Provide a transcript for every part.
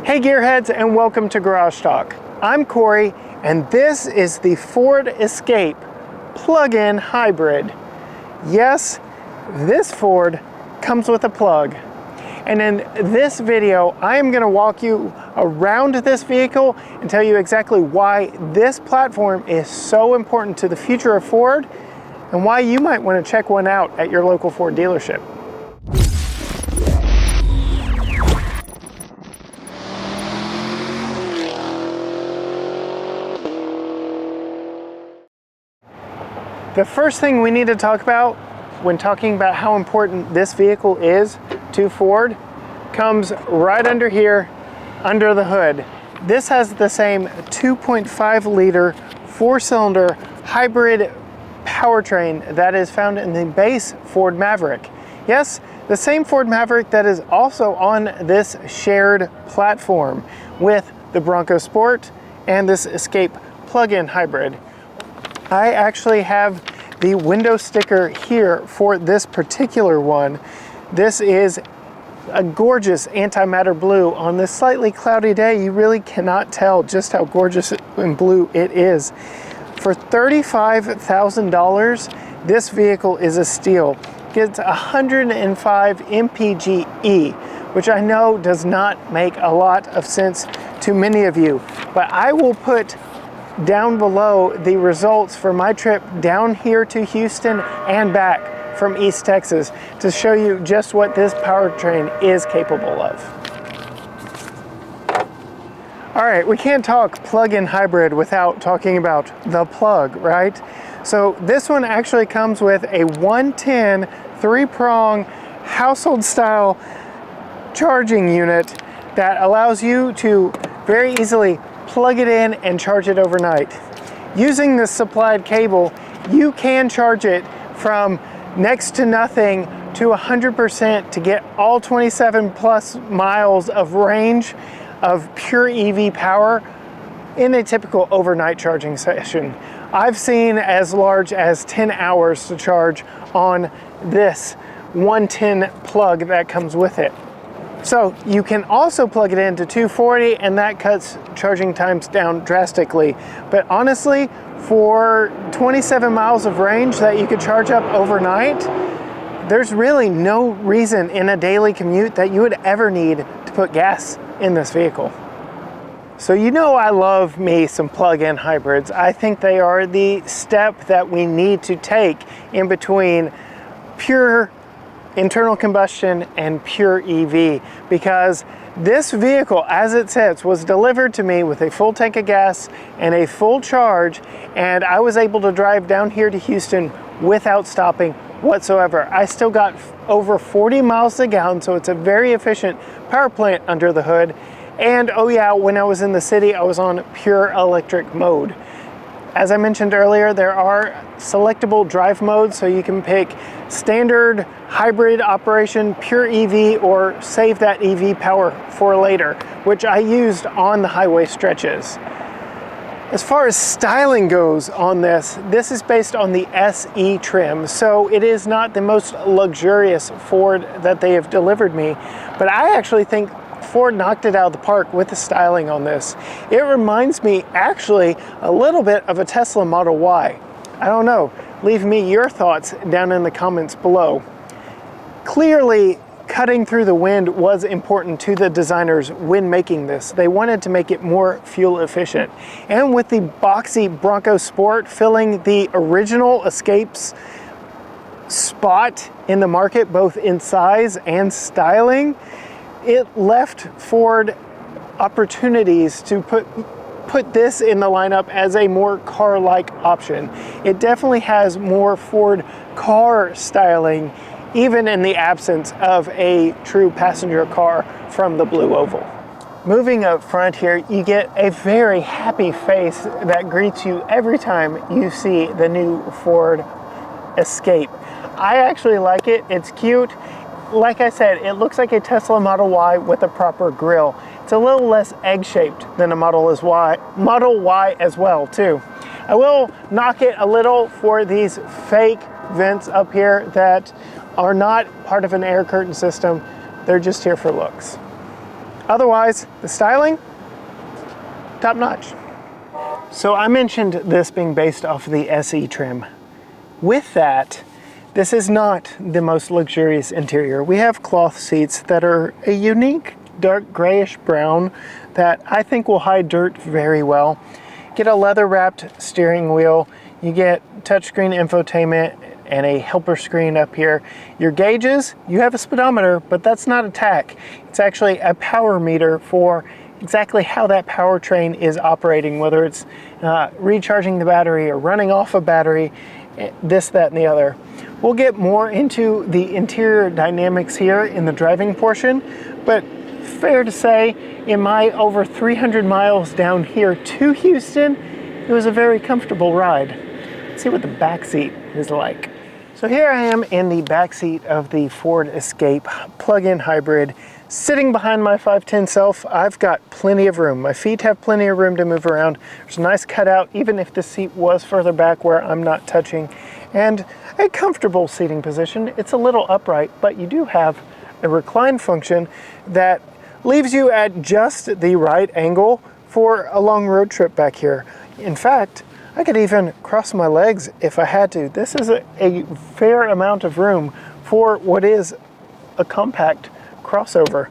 Hey gearheads, and welcome to Garage Talk. I'm Corey, and this is the Ford Escape plug-in hybrid. Yes, this Ford comes with a plug. And in this video, I am going to walk you around this vehicle and tell you exactly why this platform is so important to the future of Ford and why you might want to check one out at your local Ford dealership. The first thing we need to talk about when talking about how important this vehicle is to Ford comes right under here, under the hood. This has the same 2.5 liter, 4-cylinder hybrid powertrain that is found in the base Ford Maverick. Yes, the same Ford Maverick that is also on this shared platform with the Bronco Sport and this Escape plug-in hybrid. I actually have the window sticker here for this particular one. This is a gorgeous antimatter blue. On this slightly cloudy day, you really cannot tell just how gorgeous and blue it is. For $35,000, this vehicle is a steal. Gets 105 mpge, which I know does not make a lot of sense to many of you, but I will put down below the results for my trip down here to Houston and back from East Texas to show you just what this powertrain is capable of. All right, we can't talk plug-in hybrid without talking about the plug, right? So this one actually comes with a 110 3-prong household style charging unit that allows you to very easily plug it in and charge it overnight. Using this supplied cable, you can charge it from next to nothing to 100% to get all 27 plus miles of range of pure EV power in a typical overnight charging session. I've seen as large as 10 hours to charge on this 110 plug that comes with it. So you can also plug it into 240 and that cuts charging times down drastically. But honestly, for 27 miles of range that you could charge up overnight, there's really no reason in a daily commute that you would ever need to put gas in this vehicle. So you know I love me some plug-in hybrids. I think they are the step that we need to take in between pure internal combustion and pure EV, because this vehicle as it sits was delivered to me with a full tank of gas and a full charge, and I was able to drive down here to Houston without stopping whatsoever. I still got over 40 miles a gallon, so it's a very efficient power plant under the hood. And oh yeah, when I was in the city, I was on pure electric mode. As I mentioned earlier, there are selectable drive modes, so you can pick standard, hybrid operation, pure EV, or save that EV power for later, which I used on the highway stretches. As far as styling goes on this is based on the SE trim, so it is not the most luxurious Ford that they have delivered me, but I actually think Ford knocked it out of the park with the styling on this. It reminds me actually a little bit of a Tesla Model Y. I don't know, leave me your thoughts down in the comments below. Clearly, cutting through the wind was important to the designers when making this. They wanted to make it more fuel efficient. And with the boxy Bronco Sport filling the original Escape's spot in the market, both in size and styling, it left Ford opportunities to put this in the lineup as a more car-like option. It definitely has more Ford car styling, even in the absence of a true passenger car from the Blue Oval. Moving up front here, you get a very happy face that greets you every time you see the new Ford Escape. I actually like it, it's cute. Like I said, it looks like a Tesla Model Y with a proper grille. It's a little less egg-shaped than a Model Y as well, too. I will knock it a little for these fake vents up here that are not part of an air curtain system. They're just here for looks. Otherwise, the styling, top notch. So I mentioned this being based off of the SE trim. With that, this is not the most luxurious interior. We have cloth seats that are a unique dark grayish brown that I think will hide dirt very well. Get a leather wrapped steering wheel. You get touchscreen infotainment and a helper screen up here. Your gauges, you have a speedometer, but that's not a tach. It's actually a power meter for exactly how that powertrain is operating, whether it's recharging the battery or running off a battery, this, that, and the other. We'll get more into the interior dynamics here in the driving portion, but fair to say, in my over 300 miles down here to Houston, it was a very comfortable ride. Let's see what the back seat is like. So here I am in the back seat of the Ford Escape plug-in hybrid. Sitting behind my 510 self, I've got plenty of room. My feet have plenty of room to move around. There's a nice cutout, even if the seat was further back where I'm not touching. And a comfortable seating position. It's a little upright, but you do have a recline function that leaves you at just the right angle for a long road trip back here. In fact, I could even cross my legs if I had to. This is a fair amount of room for what is a compact crossover.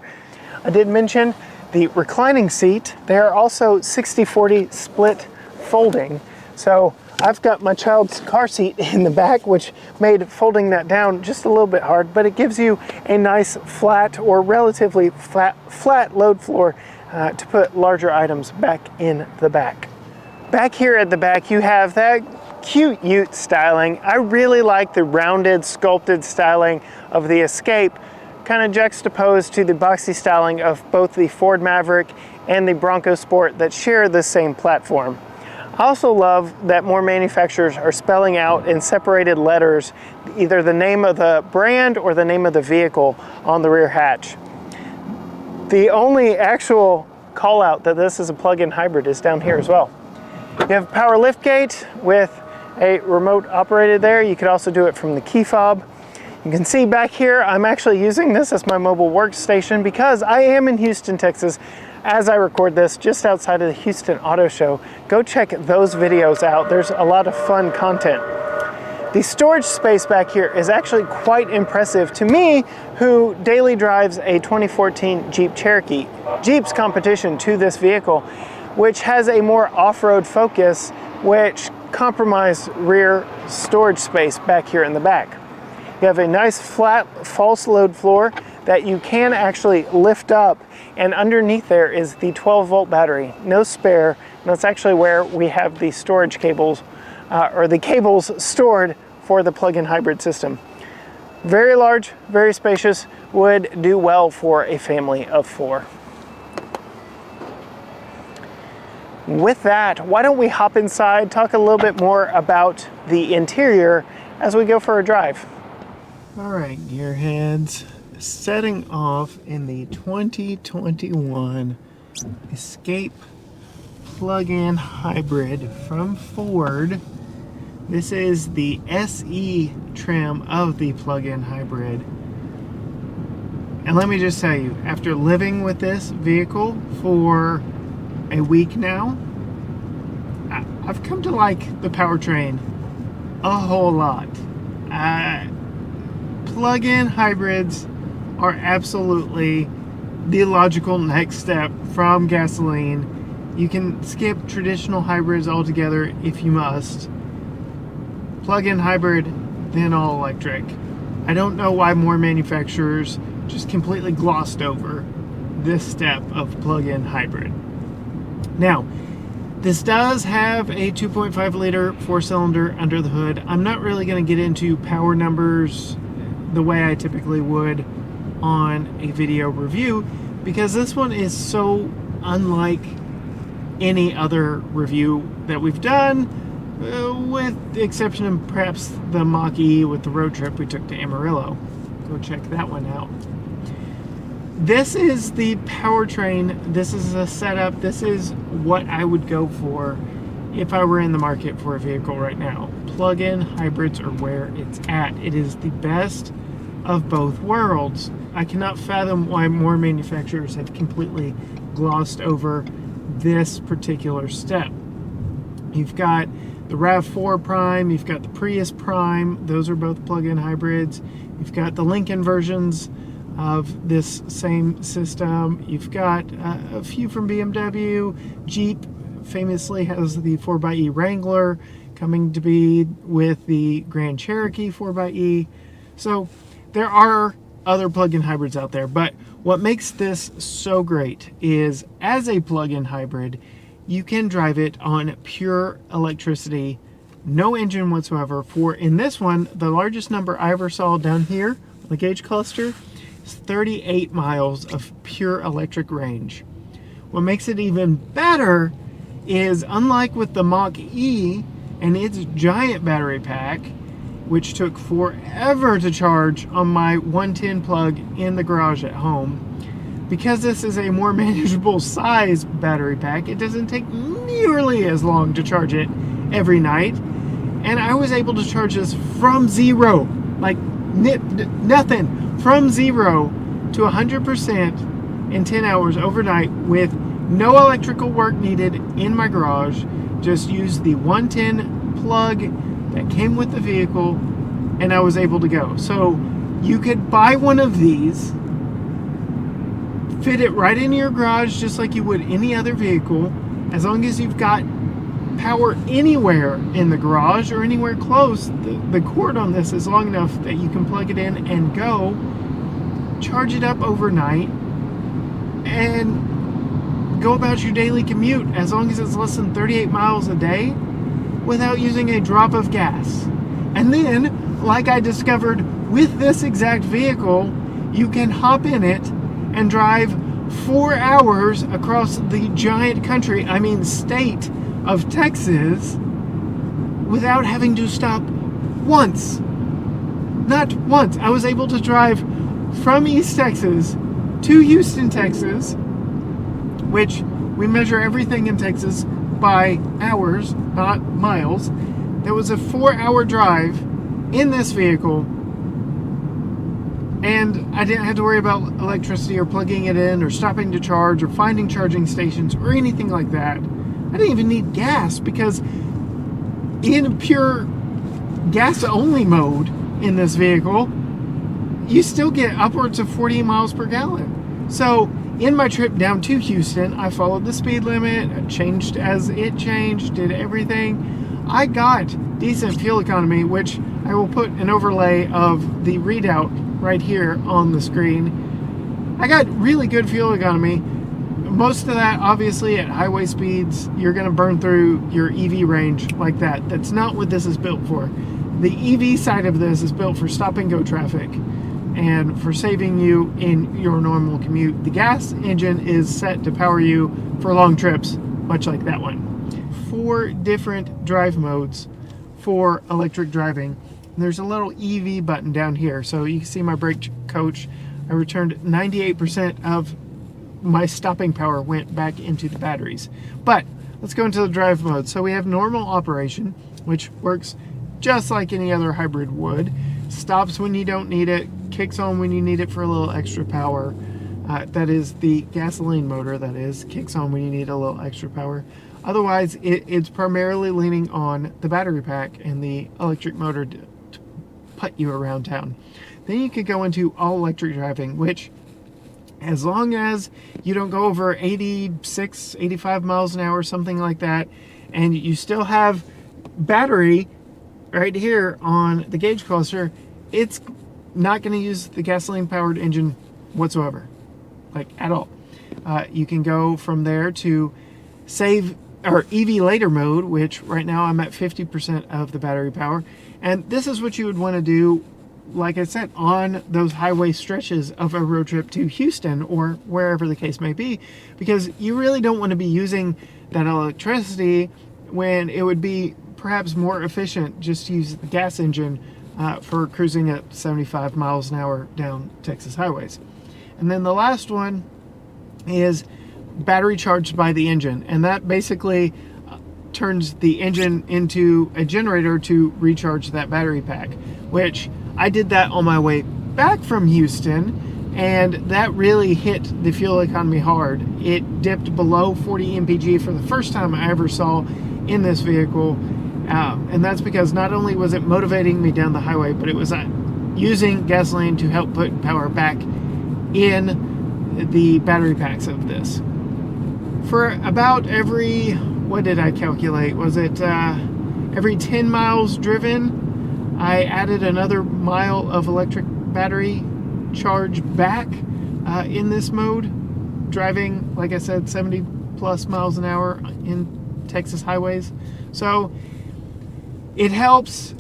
I did mention the reclining seat. They are also 60-40 split folding. So I've got my child's car seat in the back, which made folding that down just a little bit hard, but it gives you a nice flat or relatively flat load floor to put larger items back in the back. Back here at the back, you have that cute ute styling. I really like the rounded, sculpted styling of the Escape, kind of juxtaposed to the boxy styling of both the Ford Maverick and the Bronco Sport that share the same platform. I also love that more manufacturers are spelling out in separated letters either the name of the brand or the name of the vehicle on the rear hatch. The only actual call out that this is a plug-in hybrid is down here as well. You have a power liftgate with a remote operated there. You could also do it from the key fob. You can see back here, I'm actually using this as my mobile workstation because I am in Houston, Texas, as I record this, just outside of the Houston Auto Show. Go check those videos out. There's a lot of fun content. The storage space back here is actually quite impressive to me, who daily drives a 2014 Jeep Cherokee. Jeep's competition to this vehicle, which has a more off-road focus, which compromised rear storage space back here in the back. You have a nice flat false load floor that you can actually lift up, and underneath there is the 12-volt battery, no spare, and that's actually where we have the storage cables, or the cables stored for the plug-in hybrid system. Very large, very spacious, would do well for a family of 4. With that, why don't we hop inside, talk a little bit more about the interior as we go for a drive. All right, gearheads, setting off in the 2021 Escape plug-in hybrid from Ford. This is the SE trim of the plug-in hybrid. And let me just tell you, after living with this vehicle for a week now, I've come to like the powertrain a whole lot. Plug-in hybrids are absolutely the logical next step from gasoline. You can skip traditional hybrids altogether if you must. Plug-in hybrid, then all electric. I don't know why more manufacturers just completely glossed over this step of plug-in hybrid. Now, this does have a 2.5 liter 4-cylinder under the hood. I'm not really going to get into power numbers the way I typically would on a video review, because this one is so unlike any other review that we've done, with the exception of perhaps the Mach-E with the road trip we took to Amarillo. Go check that one out. This is the powertrain, this is a setup, this is what I would go for if I were in the market for a vehicle right now. Plug-in hybrids are where it's at. It is the best of both worlds. I cannot fathom why more manufacturers have completely glossed over this particular step. You've got the RAV4 Prime, you've got the Prius Prime, those are both plug-in hybrids. You've got the Lincoln versions of this same system. You've got a few from BMW. Jeep famously has the 4xe Wrangler, coming to be with the Grand Cherokee 4xe. So there are other plug-in hybrids out there, but what makes this so great is as a plug-in hybrid, you can drive it on pure electricity, no engine whatsoever. For in this one, the largest number I ever saw down here on the gauge cluster is 38 miles of pure electric range. What makes it even better is, unlike with the Mach-E and its giant battery pack, which took forever to charge on my 110 plug in the garage at home, because this is a more manageable size battery pack, it doesn't take nearly as long to charge it every night. And I was able to charge this from zero, like nothing, from zero to 100% in 10 hours overnight with no electrical work needed in my garage. Just use the 110 plug that came with the vehicle, and I was able to go. So you could buy one of these, fit it right in your garage just like you would any other vehicle, as long as you've got power anywhere in the garage or anywhere close. The cord on this is long enough that you can plug it in and go, charge it up overnight, and go about your daily commute as long as it's less than 38 miles a day without using a drop of gas. And then, like I discovered with this exact vehicle, you can hop in it and drive 4 hours across the giant country, I mean state of Texas, without having to stop once. Not once. I was able to drive from East Texas to Houston, Texas, which we measure everything in Texas by hours, not miles. There was a 4-hour drive in this vehicle, and I didn't have to worry about electricity or plugging it in or stopping to charge or finding charging stations or anything like that. I didn't even need gas, because in pure gas-only mode in this vehicle, you still get upwards of 40 miles per gallon. So in my trip down to Houston, I followed the speed limit, I changed as it changed, did everything. I got decent fuel economy, which I will put an overlay of the readout right here on the screen. I got really good fuel economy. Most of that, obviously, at highway speeds, you're going to burn through your EV range like that. That's not what this is built for. The EV side of this is built for stop-and-go traffic and for saving you in your normal commute. The gas engine is set to power you for long trips, much like that one. 4 different drive modes for electric driving. There's a little EV button down here, so you can see my brake coach. I returned 98% of my stopping power went back into the batteries. But let's go into the drive mode. So we have normal operation, which works just like any other hybrid would. Stops when you don't need it, kicks on when you need it for a little extra power. That is the gasoline motor, that is, kicks on when you need a little extra power. Otherwise, it's primarily leaning on the battery pack and the electric motor to put you around town. Then you could go into all electric driving, which, as long as you don't go over 86, 85 miles an hour, something like that, and you still have battery right here on the gauge cluster, it's not going to use the gasoline powered engine whatsoever, like at all. You can go from there to save or EV later mode, which right now I'm at 50% of the battery power. And this is what you would want to do, like I said, on those highway stretches of a road trip to Houston or wherever the case may be, because you really don't want to be using that electricity when it would be perhaps more efficient just to use the gas engine for cruising at 75 miles an hour down Texas highways. And then the last one is battery charged by the engine, and that basically turns the engine into a generator to recharge that battery pack, which I did that on my way back from Houston, and that really hit the fuel economy hard. It dipped below 40 mpg for the first time I ever saw in this vehicle, and that's because not only was it motivating me down the highway, but it was using gasoline to help put power back in the battery packs of this. For about every, what did I calculate? Was it every 10 miles driven, I added another mile of electric battery charge back in this mode, driving, like I said, 70 plus miles an hour in Texas highways. So it helps.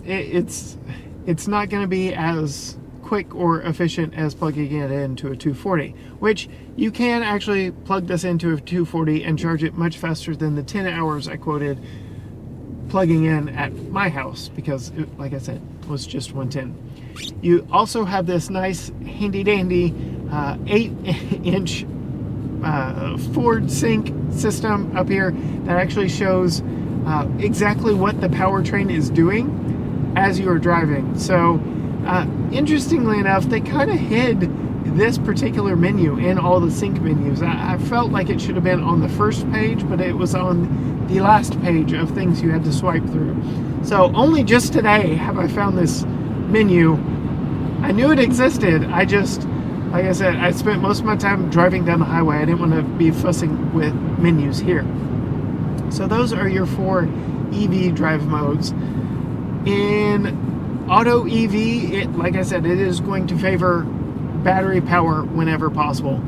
It's not going to be as quick or efficient as plugging it into a 240, which you can actually plug this into a 240 and charge it much faster than the 10 hours I quoted plugging in at my house, because it, like I said, was just 110. You also have this nice handy dandy 8-inch Ford Sync system up here that actually shows exactly what the powertrain is doing as you are driving. So interestingly enough, they kind of hid this particular menu in all the sync menus. I felt like it should have been on the first page, but it was on the last page of things you had to swipe through. So only just today have I found this menu. I knew it existed. I just, like I said, I spent most of my time driving down the highway. I didn't want to be fussing with menus here. So those are your 4 EV drive modes. In auto EV, like I said, it is going to favor battery power whenever possible.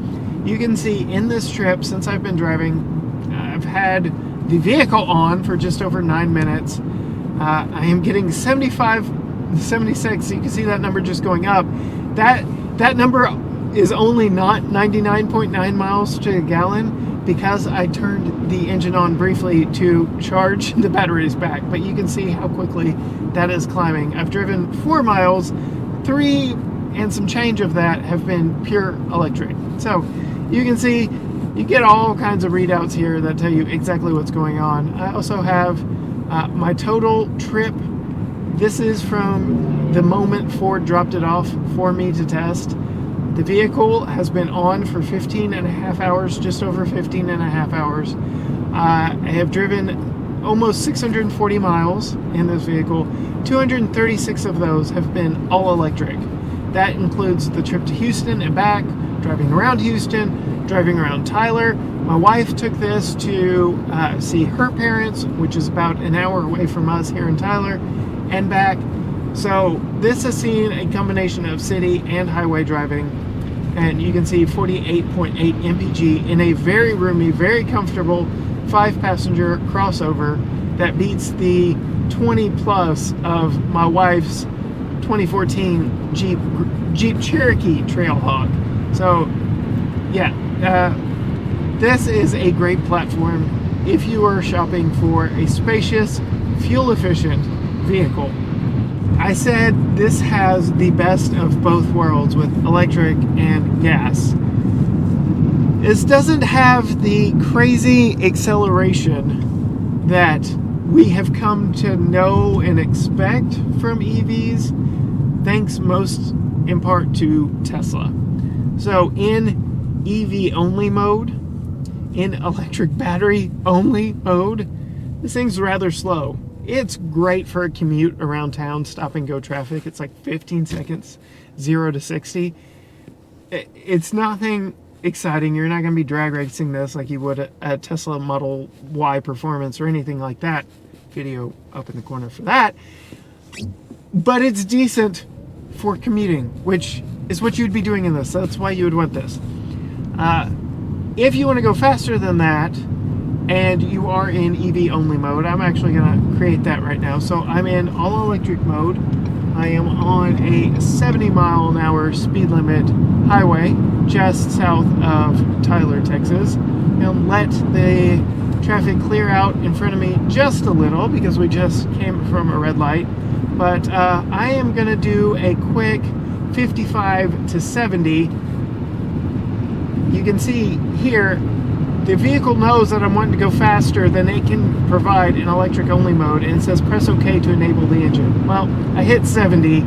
You can see in this trip, since I've been driving, I've had the vehicle on for just over 9 minutes. I am getting 75, 76. So you can see that number just going up. That number is only not 99.9 miles to a gallon, because I turned the engine on briefly to charge the batteries back. But you can see how quickly that is climbing. I've driven 4 miles, 3 and some change of that have been pure electric. So you can see, you get all kinds of readouts here that tell you exactly what's going on. I also have my total trip. This is from the moment Ford dropped it off for me to test. The vehicle has been on for 15 and a half hours, just over 15 and a half hours. I have driven almost 640 miles in this vehicle. 236 of those have been all electric. That includes the trip to Houston and back, driving around Houston, driving around Tyler. My wife took this to see her parents, which is about an hour away from us here in Tyler, and back. So this has seen a combination of city and highway driving, and you can see 48.8 mpg in a very roomy, very comfortable 5-passenger crossover that beats the 20 plus of my wife's 2014 Jeep Cherokee Trailhawk. So yeah, this is a great platform if you are shopping for a spacious, fuel-efficient vehicle. I said this has the best of both worlds with electric and gas. This doesn't have the crazy acceleration that we have come to know and expect from EVs, thanks most in part to Tesla. So in EV only mode, in electric battery only mode, this thing's rather slow. It's great for a commute around town, stop and go traffic. It's like 15 seconds, 0 to 60. It's nothing exciting. You're not going to be drag racing this like you would a Tesla Model Y Performance or anything like that. Video up in the corner for that. But it's decent for commuting, which is what you'd be doing in this. That's why you would want this. If you want to go faster than that, and you are in EV only mode, I'm actually going to create that right now. So I'm in all electric mode. I am on a 70 mile an hour speed limit highway just south of Tyler, Texas. And let the traffic clear out in front of me just a little because we just came from a red light. But I am going to do a quick 55 to 70. You can see here, the vehicle knows that I'm wanting to go faster than it can provide in electric only mode, and it says press OK to enable the engine. Well, I hit 70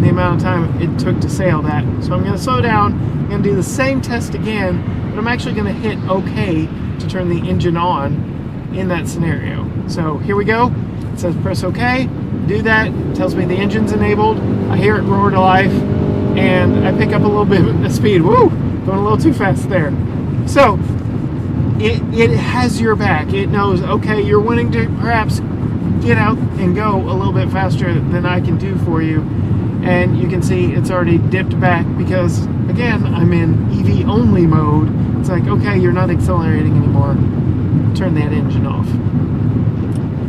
the amount of time it took to sail that. So I'm going to slow down. I'm going to do the same test again, but I'm actually going to hit OK to turn the engine on in that scenario. So here we go. It says press OK. Do that. It tells me the engine's enabled. I hear it roar to life, and I pick up a little bit of speed. Woo! Going a little too fast there. So it has your back. It knows, okay, you're wanting to perhaps get out and go a little bit faster than I can do for you. And you can see it's already dipped back because, again, I'm in EV only mode. It's like, okay, you're not accelerating anymore. Turn that engine off.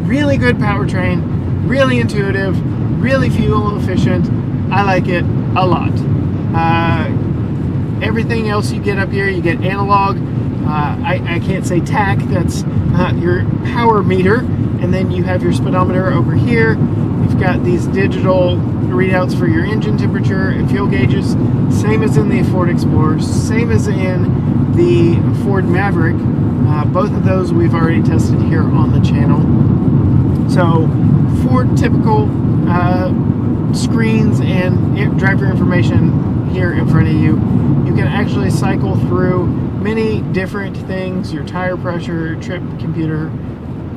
Really good powertrain, really intuitive, really fuel efficient. I like it a lot. Everything else you get up here, you get analog. I can't say tach, that's your power meter. And then you have your speedometer over here. You've got these digital readouts for your engine temperature and fuel gauges. Same as in the Ford Explorer, same as in the Ford Maverick. Both of those we've already tested here on the channel. So Ford typical screens and driver information here in front of you. You can actually cycle through many different things, your tire pressure, trip computer,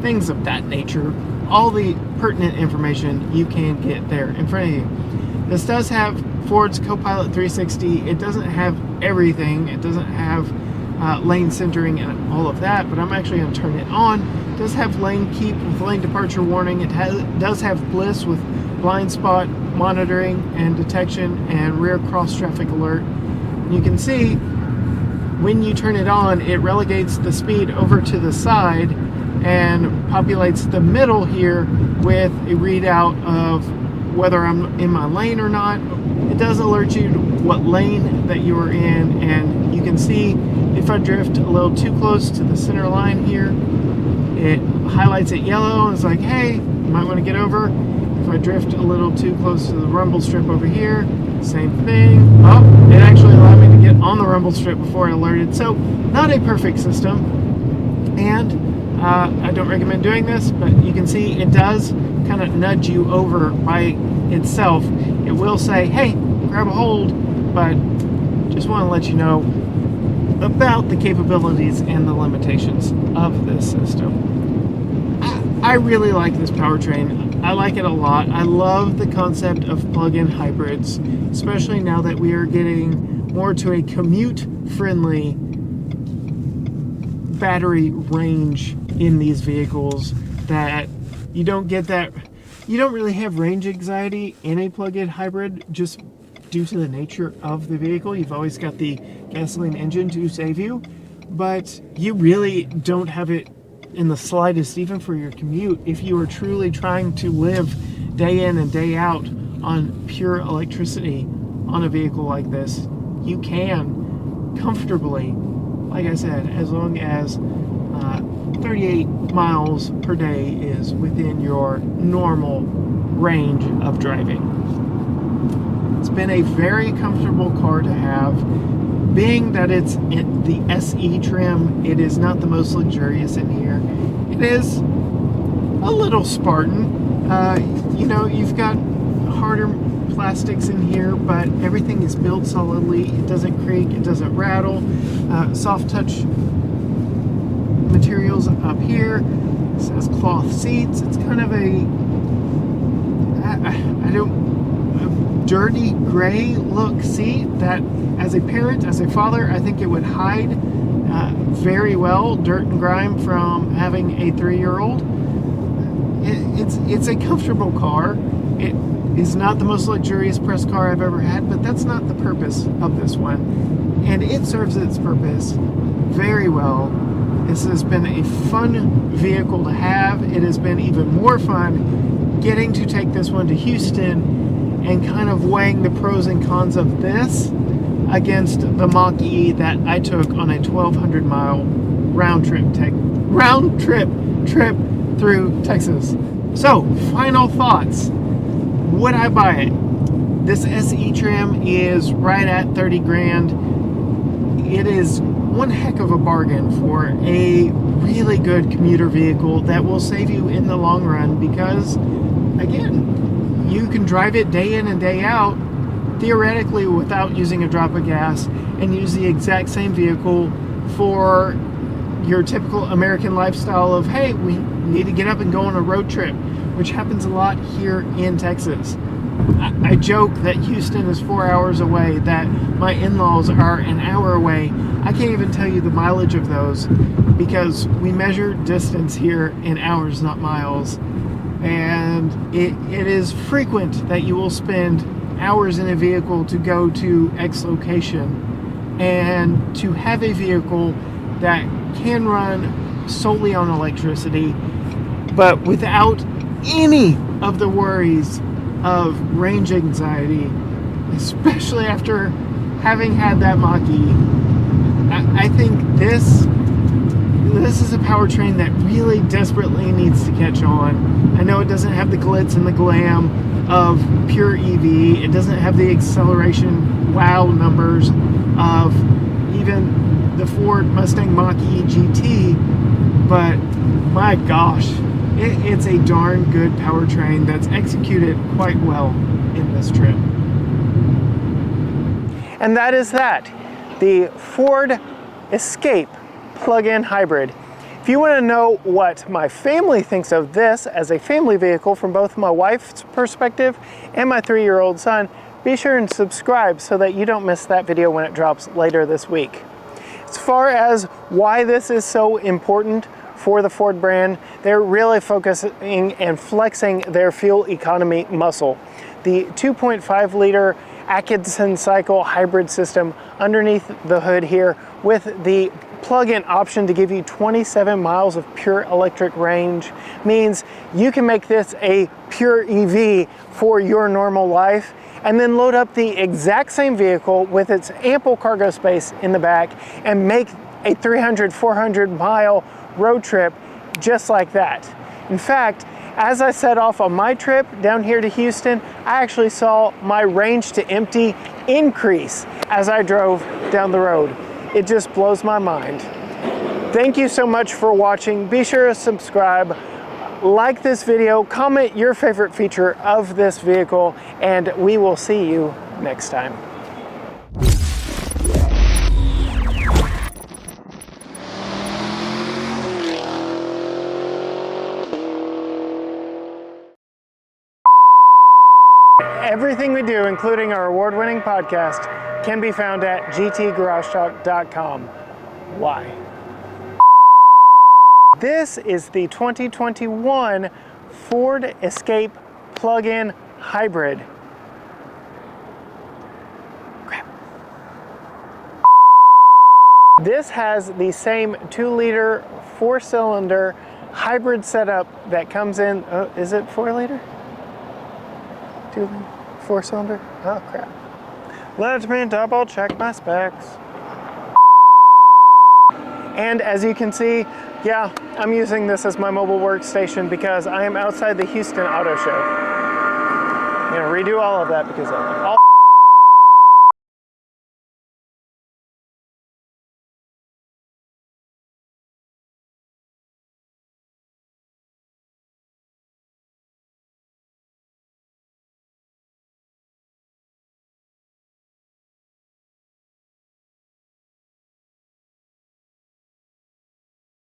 things of that nature. All the pertinent information you can get there in front of you. This does have Ford's Copilot 360. It doesn't have everything. It doesn't have lane centering and all of that, but I'm actually going to turn it on. It does have lane keep with lane departure warning. It does have bliss with blind spot monitoring and detection and rear cross traffic alert. And you can see when you turn it on, it relegates the speed over to the side and populates the middle here with a readout of whether I'm in my lane or not. It does alert you to what lane that you are in, and you can see if I drift a little too close to the center line here, it highlights it yellow and it's like, hey, you might want to get over. If I drift a little too close to the rumble strip over here, same thing. Oh, it actually allowed me to get on the rumble strip before it alerted. So not a perfect system, and I don't recommend doing this, but you can see it does kind of nudge you over by itself. It will say, hey, grab a hold, but just want to let you know about the capabilities and the limitations of this system. I really like this powertrain. I like it a lot. I love the concept of plug-in hybrids, especially now that we are getting more to a commute-friendly battery range in these vehicles, that you don't get that. You don't really have range anxiety in a plug-in hybrid just due to the nature of the vehicle. You've always got the gasoline engine to save you, but you really don't have it in the slightest, even for your commute. If you are truly trying to live day in and day out on pure electricity on a vehicle like this, you can comfortably, like I said, as long as 38 miles per day is within your normal range of driving. It's been a very comfortable car to have. Being that it's in the SE trim, it is not the most luxurious in here. It is a little Spartan. You know, you've got harder plastics in here, but everything is built solidly. It doesn't creak, it doesn't rattle. Soft touch materials up here. It says cloth seats. It's kind of a dirty gray look seat that, as a parent, as a father, I think it would hide very well dirt and grime from having a 3-year-old. It's a comfortable car. It is not the most luxurious press car I've ever had, but that's not the purpose of this one. And it serves its purpose very well. This has been a fun vehicle to have. It has been even more fun getting to take this one to Houston and kind of weighing the pros and cons of this against the Mach-E that I took on a 1,200 mile round trip through Texas. So, final thoughts. Would I buy it? This SE trim is right at 30 grand. It is one heck of a bargain for a really good commuter vehicle that will save you in the long run because, again, you can drive it day in and day out, theoretically without using a drop of gas, and use the exact same vehicle for your typical American lifestyle of, hey, we need to get up and go on a road trip, which happens a lot here in Texas. I joke that Houston is 4 hours away, that my in-laws are an hour away. I can't even tell you the mileage of those because we measure distance here in hours, not miles. And it is frequent that you will spend hours in a vehicle to go to X location. And to have a vehicle that can run solely on electricity, but without any of the worries of range anxiety, especially after having had that Mach-E, I think this is a powertrain that really desperately needs to catch on. I know it doesn't have the glitz and the glam of pure EV. It doesn't have the acceleration wow numbers of even the Ford Mustang Mach-E GT, but my gosh, it's a darn good powertrain that's executed quite well in this trip. And that is that, the Ford Escape plug-in hybrid. If you want to know what my family thinks of this as a family vehicle from both my wife's perspective and my 3-year-old son, be sure and subscribe so that you don't miss that video when it drops later this week. As far as why this is so important for the Ford brand, they're really focusing and flexing their fuel economy muscle. The 2.5 liter Atkinson Cycle hybrid system underneath the hood here with the plug-in option to give you 27 miles of pure electric range means you can make this a pure EV for your normal life and then load up the exact same vehicle with its ample cargo space in the back and make a 300-400 mile road trip just like that. In fact, as I set off on my trip down here to Houston, I actually saw my range to empty increase as I drove down the road. It just blows my mind. Thank you so much for watching. Be sure to subscribe, like this video, comment your favorite feature of this vehicle, and we will see you next time. Everything we do, including our award-winning podcast, can be found at gtgaragetalk.com. Why? This is the 2021 Ford Escape plug-in hybrid. Crap. This has the same 2-liter 4-cylinder hybrid setup that comes in, is it 4-liter? 4-cylinder? Oh crap. Let me double check my specs. And as you can see, yeah, I'm using this as my mobile workstation because I am outside the Houston Auto Show. I'm gonna redo all of that because of all